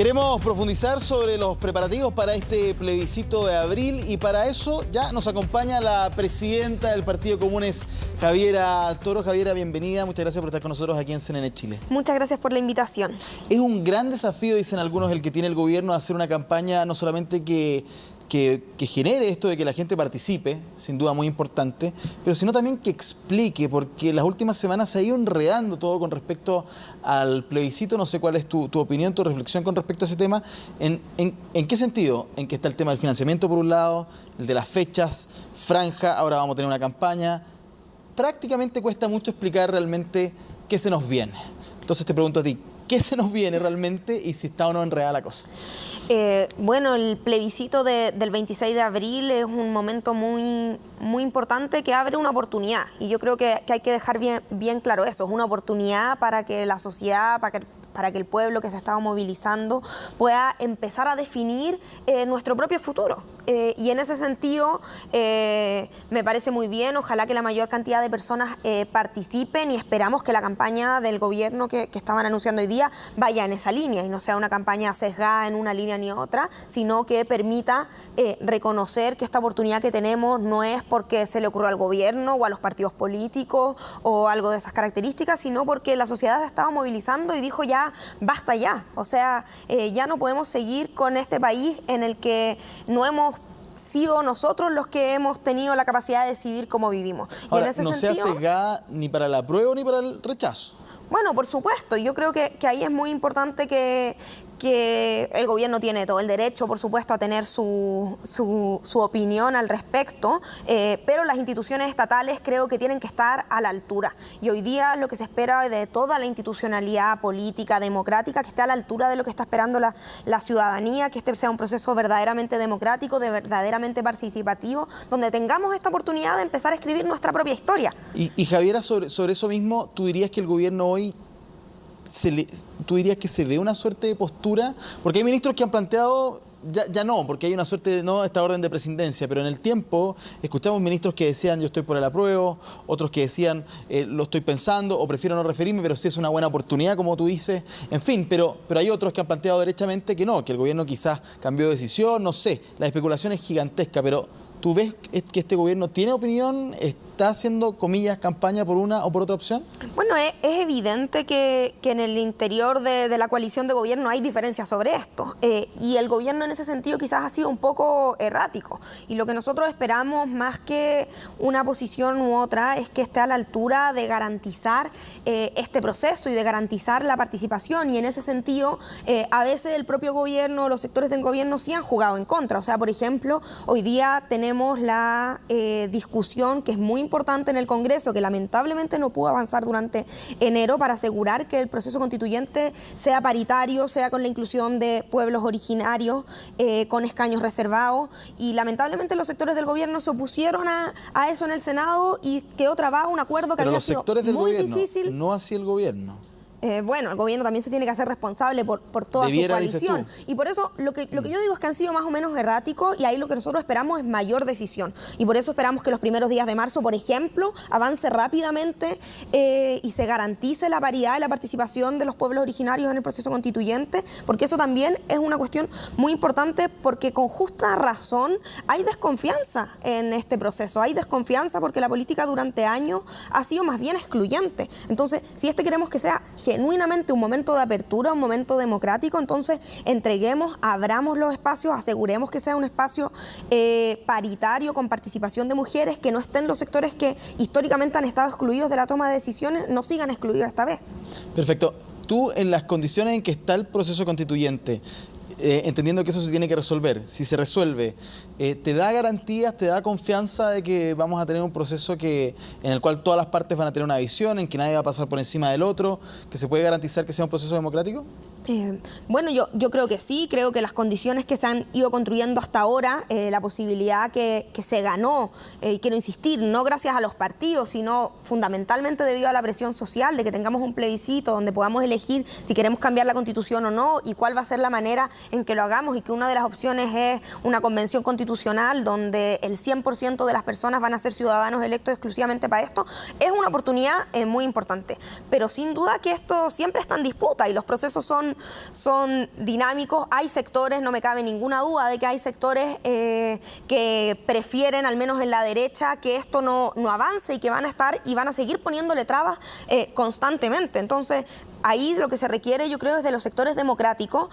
Queremos profundizar sobre los preparativos para este plebiscito de abril y para eso ya nos acompaña la presidenta del Partido Comunes, Javiera Toro. Javiera, bienvenida. Muchas gracias por estar con nosotros aquí en CNN Chile. Muchas gracias por la invitación. Es un gran desafío, dicen algunos, el que tiene el gobierno, hacer una campaña no solamente que genere esto de que la gente participe, sin duda muy importante, pero sino también que explique, porque las últimas semanas se ha ido enredando todo con respecto al plebiscito. No sé cuál es tu opinión, tu reflexión con respecto a ese tema. ¿En qué sentido? En que está el tema del financiamiento por un lado, el de las fechas, franja, ahora vamos a tener una campaña. Prácticamente cuesta mucho explicar realmente qué se nos viene. Entonces te pregunto a ti, ¿qué se nos viene realmente y si está o no enredada la cosa? Bueno, el plebiscito del 26 de abril es un momento muy importante que abre una oportunidad. Y yo creo que hay que dejar bien claro eso. Es una oportunidad para que la sociedad, para que el pueblo que se ha estado movilizando pueda empezar a definir nuestro propio futuro. Y en ese sentido me parece muy bien, ojalá que la mayor cantidad de personas participen y esperamos que la campaña del gobierno que estaban anunciando hoy día vaya en esa línea y no sea una campaña sesgada en una línea ni otra, sino que permita reconocer que esta oportunidad que tenemos no es porque se le ocurrió al gobierno o a los partidos políticos o algo de esas características, sino porque la sociedad se ha estado movilizando y dijo ya, basta ya. O sea, ya no podemos seguir con este país en el que no hemos sido nosotros los que hemos tenido la capacidad de decidir cómo vivimos. Ahora, y en ese no sentido, sea sesgada ni para el apruebo ni para el rechazo. Bueno, por supuesto. Yo creo que ahí es muy importante que el gobierno tiene todo el derecho, por supuesto, a tener su opinión al respecto, pero las instituciones estatales creo que tienen que estar a la altura. Y hoy día lo que se espera de toda la institucionalidad política, democrática, que esté a la altura de lo que está esperando la ciudadanía, que este sea un proceso verdaderamente democrático, verdaderamente participativo, donde tengamos esta oportunidad de empezar a escribir nuestra propia historia. Y Javiera, sobre eso mismo, ¿tú dirías que el gobierno hoy tú dirías que se ve una suerte de postura? Porque hay ministros que han planteado, ya no, porque hay una suerte de no esta orden de presidencia, pero en el tiempo escuchamos ministros que decían yo estoy por el apruebo, otros que decían lo estoy pensando o prefiero no referirme, pero sí es una buena oportunidad, como tú dices, en fin, pero hay otros que han planteado derechamente que no, que el gobierno quizás cambió de decisión, no sé, la especulación es gigantesca, pero ¿tú ves que este gobierno tiene opinión? ¿Está haciendo, comillas, campaña por una o por otra opción? Bueno, es evidente que en el interior de la coalición de gobierno hay diferencias sobre esto. Y el gobierno en ese sentido quizás ha sido un poco errático. Y lo que nosotros esperamos, más que una posición u otra, es que esté a la altura de garantizar este proceso y de garantizar la participación. Y en ese sentido, a veces el propio gobierno, los sectores del gobierno sí han jugado en contra. O sea, por ejemplo, hoy día tenemos la discusión que es muy importante en el Congreso, que lamentablemente no pudo avanzar durante enero, para asegurar que el proceso constituyente sea paritario, sea con la inclusión de pueblos originarios, con escaños reservados, y lamentablemente los sectores del gobierno se opusieron a eso en el Senado y quedó trabado un acuerdo que había sido muy difícil. No así el gobierno. Bueno, el gobierno también se tiene que hacer responsable por toda su coalición. Y por eso lo que yo digo es que han sido más o menos erráticos y ahí lo que nosotros esperamos es mayor decisión. Y por eso esperamos que los primeros días de marzo, por ejemplo, avance rápidamente y se garantice la paridad y la participación de los pueblos originarios en el proceso constituyente, porque eso también es una cuestión muy importante, porque con justa razón hay desconfianza en este proceso. Hay desconfianza porque la política durante años ha sido más bien excluyente. Entonces, si queremos que sea genuinamente un momento de apertura, un momento democrático, entonces entreguemos, abramos los espacios, aseguremos que sea un espacio paritario con participación de mujeres, que no estén los sectores que históricamente han estado excluidos de la toma de decisiones, no sigan excluidos esta vez. Perfecto. Tú, en las condiciones en que está el proceso constituyente, entendiendo que eso se tiene que resolver, si se resuelve, ¿te da garantías, te da confianza de que vamos a tener un proceso en el cual todas las partes van a tener una visión, en que nadie va a pasar por encima del otro, que se puede garantizar que sea un proceso democrático? Bueno, yo creo que sí, creo que las condiciones que se han ido construyendo hasta ahora, la posibilidad que se ganó, y quiero insistir, no gracias a los partidos, sino fundamentalmente debido a la presión social, de que tengamos un plebiscito donde podamos elegir si queremos cambiar la Constitución o no, y cuál va a ser la manera en que lo hagamos, y que una de las opciones es una convención constitucional donde el 100% de las personas van a ser ciudadanos electos exclusivamente para esto, es una oportunidad muy importante. Pero sin duda que esto siempre está en disputa y los procesos son son dinámicos. Hay sectores, no me cabe ninguna duda de que hay sectores que prefieren, al menos en la derecha, que esto no avance y que van a estar y van a seguir poniéndole trabas constantemente. Entonces, ahí lo que se requiere, yo creo, es de los sectores democráticos,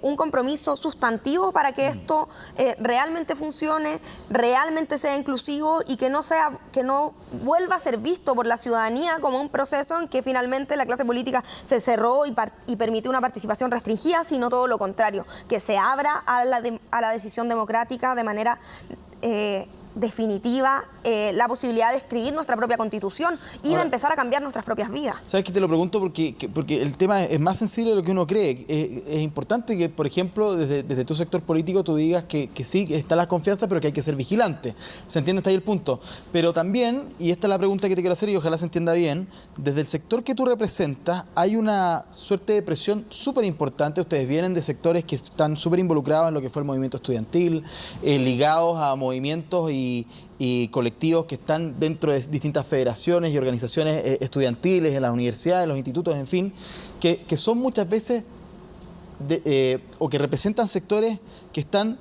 un compromiso sustantivo para que esto realmente funcione, realmente sea inclusivo y que no vuelva a ser visto por la ciudadanía como un proceso en que finalmente la clase política se cerró y permitió una participación restringida, sino todo lo contrario, que se abra a la decisión democrática de manera definitiva, la posibilidad de escribir nuestra propia constitución y de empezar a cambiar nuestras propias vidas. ¿Sabes que te lo pregunto? Porque el tema es más sensible de lo que uno cree. Es importante que, por ejemplo, desde tu sector político tú digas que sí, que está la confianza, pero que hay que ser vigilante. ¿Se entiende? Está ahí el punto. Pero también, y esta es la pregunta que te quiero hacer y ojalá se entienda bien, desde el sector que tú representas hay una suerte de presión súper importante. Ustedes vienen de sectores que están súper involucrados en lo que fue el movimiento estudiantil, ligados a movimientos y colectivos que están dentro de distintas federaciones y organizaciones estudiantiles, en las universidades, en los institutos, en fin, que son muchas veces o que representan sectores que están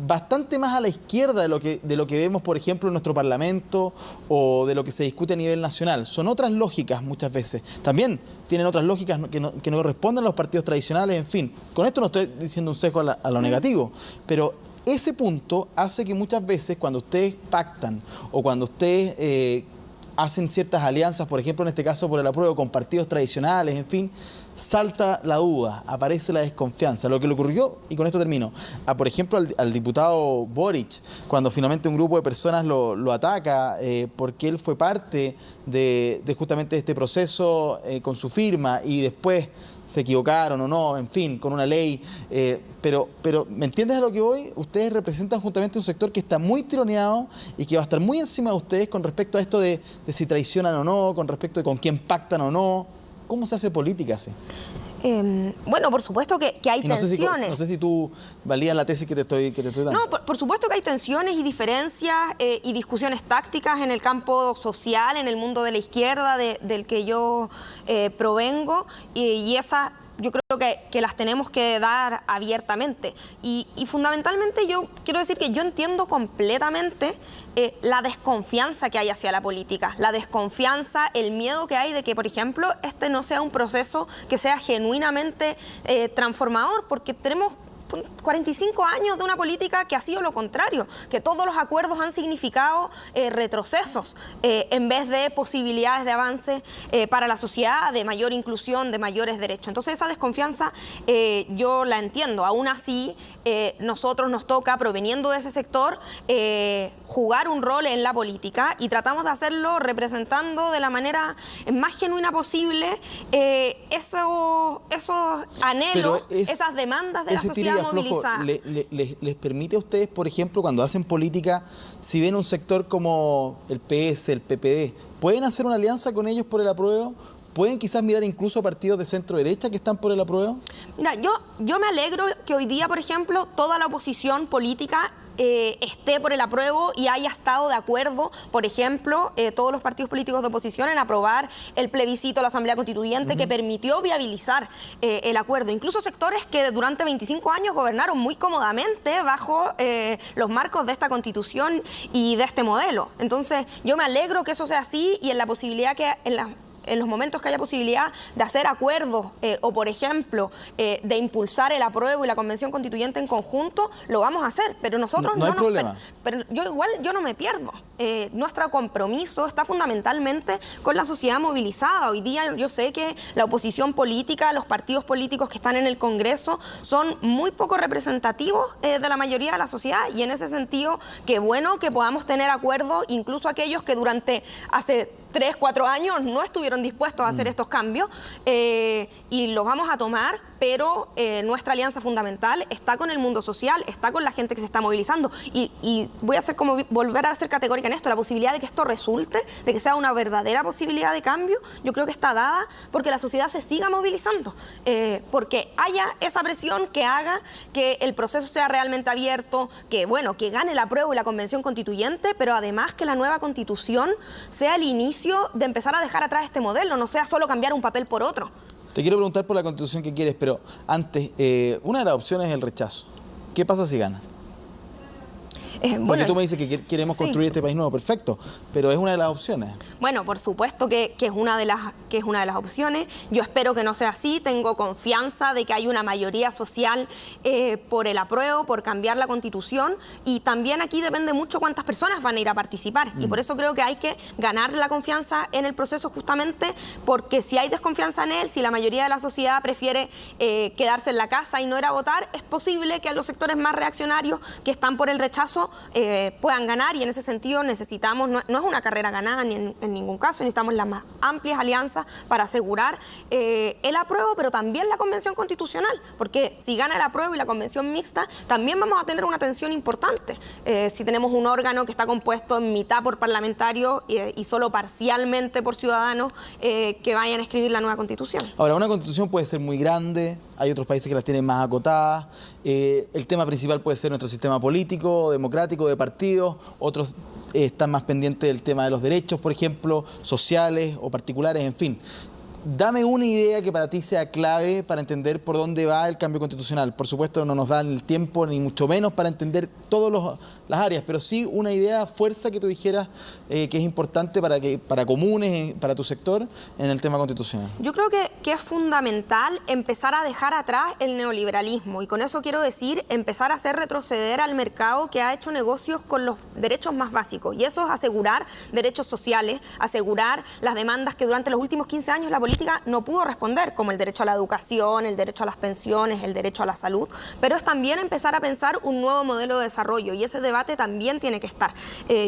bastante más a la izquierda de lo que vemos, por ejemplo, en nuestro Parlamento o de lo que se discute a nivel nacional. Son otras lógicas muchas veces. También tienen otras lógicas que no corresponden a los partidos tradicionales, en fin. Con esto no estoy diciendo un sesgo a lo negativo, pero ese punto hace que muchas veces cuando ustedes pactan o cuando ustedes hacen ciertas alianzas, por ejemplo en este caso por el apruebo con partidos tradicionales, en fin, salta la duda, aparece la desconfianza. Lo que le ocurrió, y con esto termino, por ejemplo al diputado Boric, cuando finalmente un grupo de personas lo ataca porque él fue parte de justamente este proceso con su firma y después se equivocaron o no, en fin, con una ley. Pero ¿me entiendes a lo que voy? Ustedes representan justamente un sector que está muy tironeado y que va a estar muy encima de ustedes con respecto a esto de si traicionan o no, con respecto de con quién pactan o no. ¿Cómo se hace política así? Bueno, por supuesto que hay tensiones. No sé si tú valías la tesis que te estoy dando. No, por supuesto que hay tensiones y diferencias y discusiones tácticas en el campo social, en el mundo de la izquierda, del que yo provengo, y esas yo creo que las tenemos que dar abiertamente. Y fundamentalmente yo quiero decir que yo entiendo completamente la desconfianza que hay hacia la política, la desconfianza, el miedo que hay de que, por ejemplo, este no sea un proceso que sea genuinamente transformador, porque tenemos 45 años de una política que ha sido lo contrario, que todos los acuerdos han significado retrocesos en vez de posibilidades de avance para la sociedad, de mayor inclusión, de mayores derechos. Entonces esa desconfianza yo la entiendo. Aún así, nosotros nos toca, proveniendo de ese sector, jugar un rol en la política y tratamos de hacerlo representando de la manera más genuina posible esos anhelos, esas demandas de la sociedad movilizada. ¿Les permite a ustedes, por ejemplo, cuando hacen política, si ven un sector como el PS, el PPD, pueden hacer una alianza con ellos por el apruebo? ¿Pueden quizás mirar incluso a partidos de centro-derecha que están por el apruebo? Mira, yo me alegro que hoy día, por ejemplo, toda la oposición política esté por el apruebo y haya estado de acuerdo, por ejemplo, todos los partidos políticos de oposición en aprobar el plebiscito a la Asamblea Constituyente que permitió viabilizar el acuerdo. Incluso sectores que durante 25 años gobernaron muy cómodamente bajo los marcos de esta Constitución y de este modelo. Entonces, yo me alegro que eso sea así y en la posibilidad que en los momentos que haya posibilidad de hacer acuerdos o, por ejemplo, de impulsar el apruebo y la Convención Constituyente en conjunto, lo vamos a hacer. Pero nosotros no hay problema. Pero yo no me pierdo. Nuestro compromiso está fundamentalmente con la sociedad movilizada. Hoy día yo sé que la oposición política, los partidos políticos que están en el Congreso son muy poco representativos de la mayoría de la sociedad y en ese sentido, qué bueno que podamos tener acuerdos, incluso aquellos que durante hace 3, 4 años no estuvieron dispuestos a hacer estos cambios y los vamos a tomar, pero nuestra alianza fundamental está con el mundo social, está con la gente que se está movilizando y voy a hacer como volver a ser categórica en esto, la posibilidad de que esto resulte, de que sea una verdadera posibilidad de cambio, yo creo que está dada porque la sociedad se siga movilizando, porque haya esa presión que haga que el proceso sea realmente abierto, que bueno, que gane el apruebo y la Convención Constituyente, pero además que la nueva Constitución sea el inicio de empezar a dejar atrás este modelo, no sea solo cambiar un papel por otro. Te quiero preguntar por la Constitución que quieres, pero antes, una de las opciones es el rechazo. ¿Qué pasa si gana? Porque tú me dices que queremos construir este país nuevo, perfecto, pero es una de las opciones. Bueno, por supuesto que es una de las opciones. Yo espero que no sea así. Tengo confianza de que hay una mayoría social por el apruebo, por cambiar la Constitución, y también aquí depende mucho cuántas personas van a ir a participar. Y por eso creo que hay que ganar la confianza en el proceso, justamente porque si hay desconfianza en él, si la mayoría de la sociedad prefiere quedarse en la casa y no ir a votar, es posible que a los sectores más reaccionarios que están por el rechazo puedan ganar, y en ese sentido necesitamos, no es una carrera ganada ni en ningún caso, necesitamos las más amplias alianzas para asegurar el apruebo, pero también la Convención Constitucional, porque si gana el apruebo y la Convención mixta, también vamos a tener una tensión importante. Si tenemos un órgano que está compuesto en mitad por parlamentarios y solo parcialmente por ciudadanos que vayan a escribir la nueva Constitución. Ahora, una Constitución puede ser muy grande, hay otros países que las tienen más acotadas, el tema principal puede ser nuestro sistema político, democrático, de partidos, otros están más pendientes del tema de los derechos, por ejemplo, sociales o particulares, en fin. Dame una idea que para ti sea clave para entender por dónde va el cambio constitucional. Por supuesto, no nos dan el tiempo, ni mucho menos para entender todas las áreas, pero sí una idea, fuerza que tú dijeras que es importante para comunes, para tu sector, en el tema constitucional. Yo creo que es fundamental empezar a dejar atrás el neoliberalismo, y con eso quiero decir empezar a hacer retroceder al mercado que ha hecho negocios con los derechos más básicos, y eso es asegurar derechos sociales, asegurar las demandas que durante los últimos 15 años la política no pudo responder, como el derecho a la educación, el derecho a las pensiones, el derecho a la salud, pero es también empezar a pensar un nuevo modelo de desarrollo, y ese debate también tiene que estar.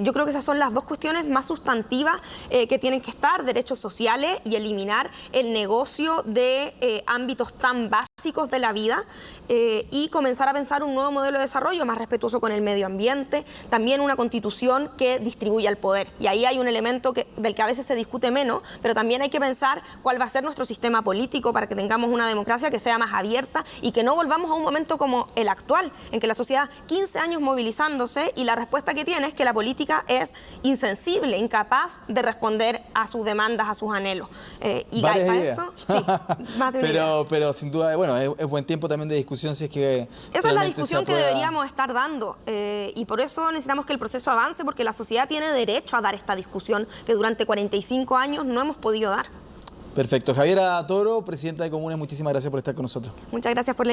Yo creo que esas son las dos cuestiones más sustantivas que tienen que estar: derechos sociales y eliminar el negocio de ámbitos tan básicos de la vida, y comenzar a pensar un nuevo modelo de desarrollo más respetuoso con el medio ambiente, también una constitución que distribuya el poder. Y ahí hay un elemento del que a veces se discute menos, pero también hay que pensar cuál va a ser nuestro sistema político para que tengamos una democracia que sea más abierta y que no volvamos a un momento como el actual, en que la sociedad 15 años movilizándose y la respuesta que tiene es que la política es insensible, incapaz de responder a sus demandas, a sus anhelos. Y para eso, sí, más de una idea. Pero sin duda, bueno, es buen tiempo también de discusión si es que... Esa es la discusión que deberíamos estar dando, y por eso necesitamos que el proceso avance, porque la sociedad tiene derecho a dar esta discusión que durante 45 años no hemos podido dar. Perfecto. Javiera Toro, presidenta de Comunes, muchísimas gracias por estar con nosotros. Muchas gracias por la invitación.